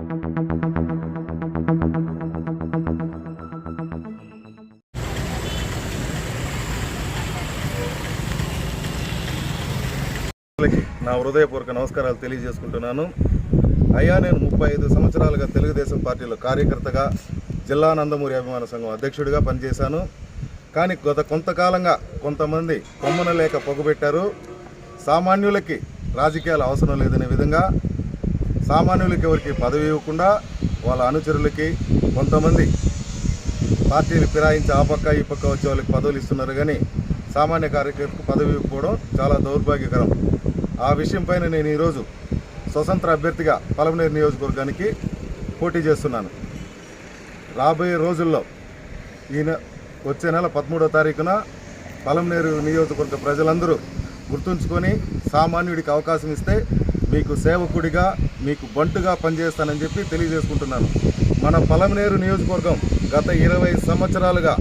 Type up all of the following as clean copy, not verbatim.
నా హృదయపూర్వక నమస్కారాలు తెలియజేసుకుంటున్నాను. అయ్యా, నేను 35 సంవత్సరాలుగా తెలుగుదేశం పార్టీలో కార్యకర్తగా, జిల్లా నందమూరి అభిమాన సంఘం అధ్యక్షుడిగా పనిచేశాను. కానీ గత కొంతకాలంగా కొంతమంది కొమ్మన లేక పొగబెట్టారు. సామాన్యులకి రాజకీయాలు అవసరం లేదనే విధంగా సామాన్యులకి ఎవరికి పదవి ఇవ్వకుండా వాళ్ళ అనుచరులకి కొంతమంది పార్టీని ఫిరాయించి ఆ పక్క ఈ పక్క వచ్చే వాళ్ళకి పదవులు ఇస్తున్నారు. కానీ సామాన్య కార్యకర్తకు పదవి ఇవ్వకపోవడం చాలా దౌర్భాగ్యకరం. ఆ విషయం పైన నేను ఈరోజు స్వతంత్ర అభ్యర్థిగా పలమనేరు నియోజకవర్గానికి పోటీ చేస్తున్నాను. రాబోయే రోజుల్లో వచ్చే నెల 13వ తారీఖున పలమనేరు నియోజకవర్గ ప్రజలందరూ గుర్తుంచుకొని సామాన్యుడికి అవకాశం ఇస్తే మీకు సేవకుడిగా, మీకు బంటుగా పనిచేస్తానని చెప్పి తెలియజేసుకుంటున్నాను. మన పలమనేరు నియోజకవర్గం గత 20 సంవత్సరాలుగా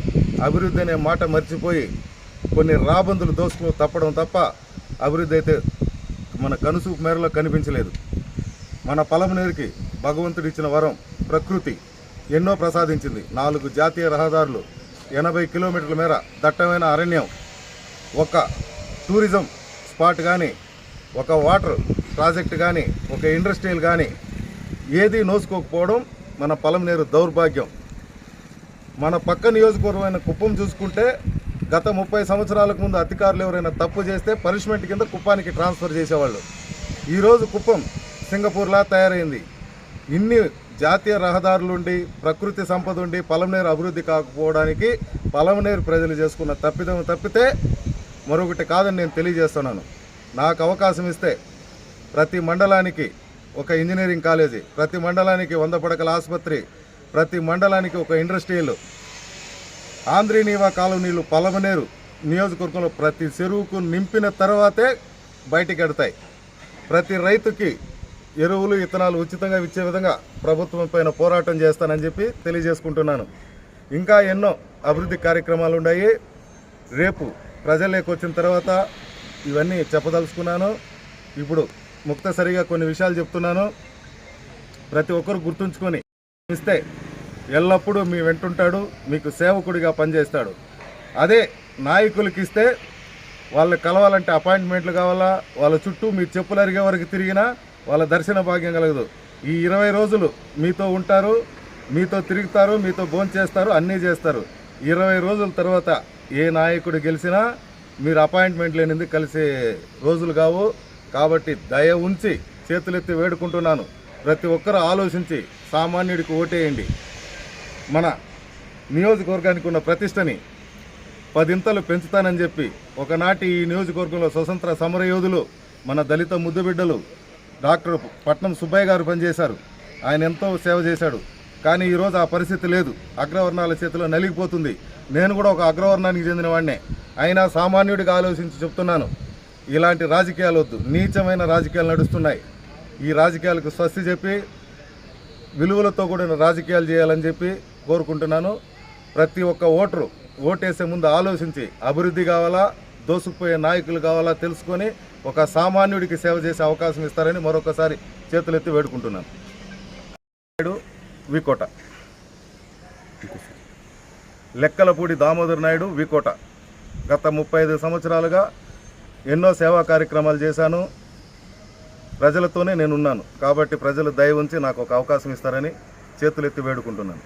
అభివృద్ధి అనే మాట మర్చిపోయి కొన్ని రాబందులు దోసుకుని తప్పడం తప్ప అభివృద్ధి అయితే మన కనుసూపు మేరలో కనిపించలేదు. మన పలమనేరుకి భగవంతుడు ఇచ్చిన వరం ప్రకృతి ఎన్నో ప్రసాదించింది. 4 జాతీయ రహదారులు, 80 కిలోమీటర్ల మేర దట్టమైన అరణ్యం, ఒక టూరిజం స్పాట్ కానీ, ఒక వాటర్ ప్రాజెక్ట్ కానీ, ఒక ఇండస్ట్రియల్ కానీ ఏది నోసుకోకపోవడం మన పలమనేరు దౌర్భాగ్యం. మన పక్క నియోజకవర్గమైన కుప్పం చూసుకుంటే గత 30 సంవత్సరాలకు ముందు అధికారులు ఎవరైనా తప్పు చేస్తే పనిష్మెంట్ కింద కుప్పానికి ట్రాన్స్ఫర్ చేసేవాళ్ళు. ఈరోజు కుప్పం సింగపూర్లా తయారైంది. ఇన్ని జాతీయ రహదారులుండి, ప్రకృతి సంపద ఉండి పలమనేరు అభివృద్ధి కాకపోవడానికి పలమనేరు ప్రజలు చేసుకున్న తప్పిదం తప్పితే మరొకటి కాదని నేను తెలియజేస్తున్నాను. నాకు అవకాశం ఇస్తే ప్రతి మండలానికి ఒక ఇంజనీరింగ్ కాలేజీ, ప్రతి మండలానికి 100 పడకల ఆసుపత్రి, ప్రతి మండలానికి ఒక ఇండస్ట్రియల్, ఆంధ్రీనీవా కాలనీలు పలమనేరు నియోజకవర్గంలో ప్రతి చెరువుకు నింపిన తర్వాతే బయటికి ఎడతాయి. ప్రతి రైతుకి ఎరువులు, విత్తనాలు ఉచితంగా ఇచ్చే విధంగా ప్రభుత్వం పైన పోరాటం చేస్తానని చెప్పి తెలియజేసుకుంటున్నాను. ఇంకా ఎన్నో అభివృద్ధి కార్యక్రమాలు ఉన్నాయి. రేపు ప్రజల్లోకి వచ్చిన తర్వాత ఇవన్నీ చెప్పదలుచుకున్నాను. ఇప్పుడు ముక్తసరిగా కొన్ని విషయాలు చెప్తున్నాను. ప్రతి ఒక్కరు గుర్తుంచుకొని ఇస్తే ఎల్లప్పుడూ మీ వెంటుంటాడు, మీకు సేవకుడిగా పనిచేస్తాడు. అదే నాయకులకి ఇస్తే వాళ్ళకి కలవాలంటే అపాయింట్మెంట్లు కావాలా, వాళ్ళ చుట్టూ మీ చెప్పులు అరిగే వరకు తిరిగినా వాళ్ళ దర్శన భాగ్యం కలగదు. ఈ 20 రోజులు మీతో ఉంటారు, మీతో తిరుగుతారు, మీతో భోంచేస్తారు, అన్నీ చేస్తారు. 20 రోజుల తర్వాత ఏ నాయకుడు గెలిచినా మీరు అపాయింట్మెంట్ లేనిది కలిసే రోజులు కావు. కాబట్టి దయ ఉంచి చేతులెత్తి వేడుకుంటున్నాను. ప్రతి ఒక్కరూ ఆలోచించి సామాన్యుడికి ఓటేయండి. మన నియోజకవర్గానికి ఉన్న ప్రతిష్టని 10 పెంచుతానని చెప్పి ఒకనాటి ఈ నియోజకవర్గంలో స్వతంత్ర సమరయోధులు, మన దళిత ముద్దుబిడ్డలు డాక్టర్ పట్నం సుబ్బయ్య గారు పనిచేశారు. ఆయన ఎంతో సేవ చేశాడు. కానీ ఈరోజు ఆ పరిస్థితి లేదు. అగ్రవర్ణాల చేతిలో నలిగిపోతుంది. నేను కూడా ఒక అగ్రవర్ణానికి చెందిన వాడినే. అయినా సామాన్యుడిగా ఆలోచించి చెప్తున్నాను, ఇలాంటి రాజకీయాలు వద్దు. నీచమైన రాజకీయాలు నడుస్తున్నాయి. ఈ రాజకీయాలకు స్వస్తి చెప్పి విలువలతో కూడిన రాజకీయాలు చేయాలని చెప్పి కోరుకుంటున్నాను. ప్రతి ఒక్క ఓటరు ఓటేసే ముందు ఆలోచించి అభివృద్ధి కావాలా, దోసుకుపోయే నాయకులు కావాలా తెలుసుకొని ఒక సామాన్యుడికి సేవ చేసే అవకాశం ఇస్తారని మరొకసారి చేతులెత్తి వేడుకుంటున్నాను. వికోట లెక్కలపూడి దామోదర్ నాయుడు, వికోట. గత 35 సంవత్సరాలుగా ఎన్నో సేవా కార్యక్రమాలు చేశాను. ప్రజలతోనే నేనున్నాను. కాబట్టి ప్రజలు దయ ఉంచి నాకు ఒక అవకాశం ఇస్తారని చేతులెత్తి వేడుకుంటున్నాను.